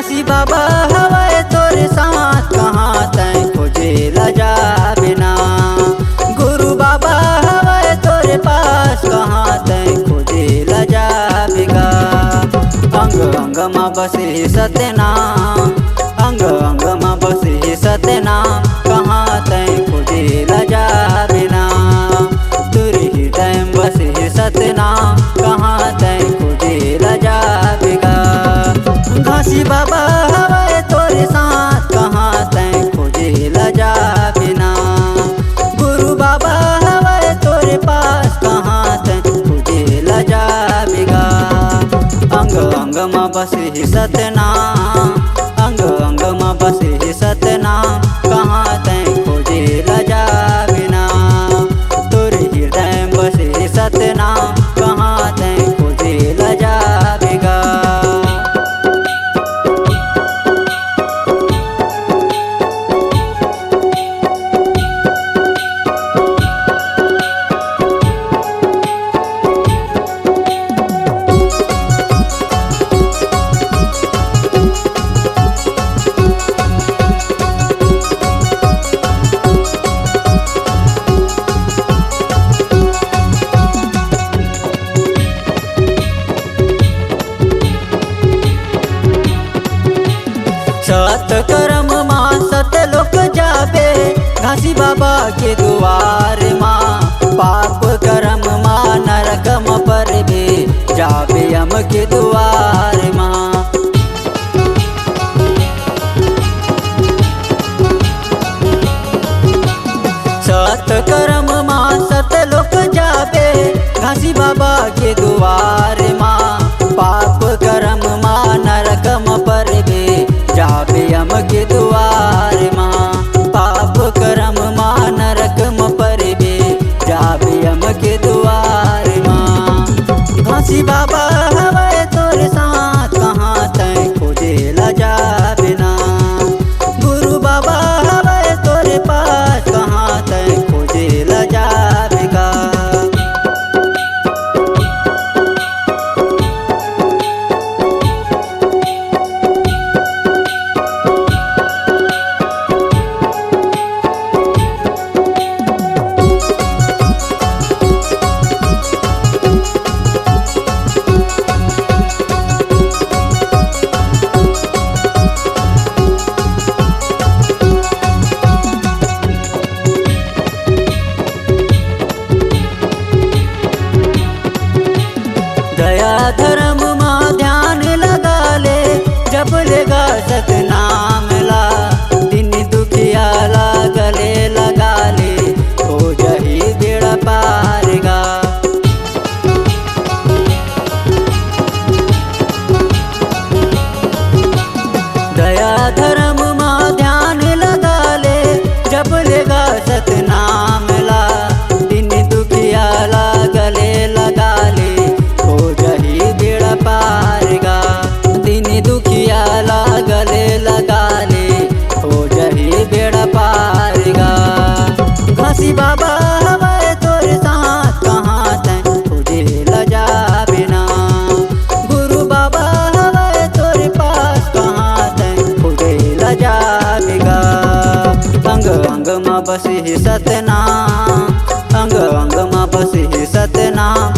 घासी बाबा हवाए तोरे साथ कहाँ तैं खोजे लजा बिना। गुरु बाबा हवाए तोरे पास कहाँ तैं खोजे लजा बिगा। अंग अंग माँ बसे सतनाम, अंग अंग माँ बसे सतनाम, कहाँ तैं खोजे लजा बिना। तुरी हृदय बसे सतनाम, कहाँ तैं खोजे लजा बिगा। घासी बाबा हवाए तोरे साथ कहाँ तैं खोजे लजा बिना। गुरु बाबा हवाए तोरे पास कहाँ तैं खोजे लजा बिगा। अंग अंग माँ बसे सतनाम, अंग अंग माँ बसे सतनाम, कहाँ तैं खोजे लजा बिना। तोरे हृदय बसे सतनाम, कहाँ तैं खोजे लजा बिगा। सत कर्म माँ सत लोक जाबे, घासी बाबा के द्वार माँ। पाप कर्म माँ नरकम पर भी जाबे हम के द्वार माँ। सत कर्म माँ सत लोक जाबे, घासी बाबा के द्वार माँ। पाप कर्म माँ नरकम पर भी जाबे हम के द्वार माँ। पाप कर्म माँ नरकम पर भी जाबे हम के द्वार माँ। घासी बाबा हवाए तोरे साथ कहाँ तैं खोजे लजा बिना। गुरु बाबा हवाए तोरे पास कहाँ तैं खोजे लजा बिगा। दया धर्म माँ ध्यान लगा ले, जब लेगा सतनाम ला। दिन दुखिया ला गले लगा ले, हो जही बेड़ा पार गा। दया धर्म माँ ध्यान लगा ले, जब लेगा सतनाम ला। दिन दुखिया ला गले लगा ले, हो जही बेड़ा पार गा। दिन दुखिया ला गले लगा ले, हो जही बेड़ा पार गा। घासी बाबा हवाए तोरे साथ कहाँ तैं खोजे लजा बिना। गुरु बाबा हवाए तोरे पास कहाँ तैं खोजे लजा बिगा। अंग अंग माँ बसे सतनाम, अंग अंग माँ बसे सतनाम,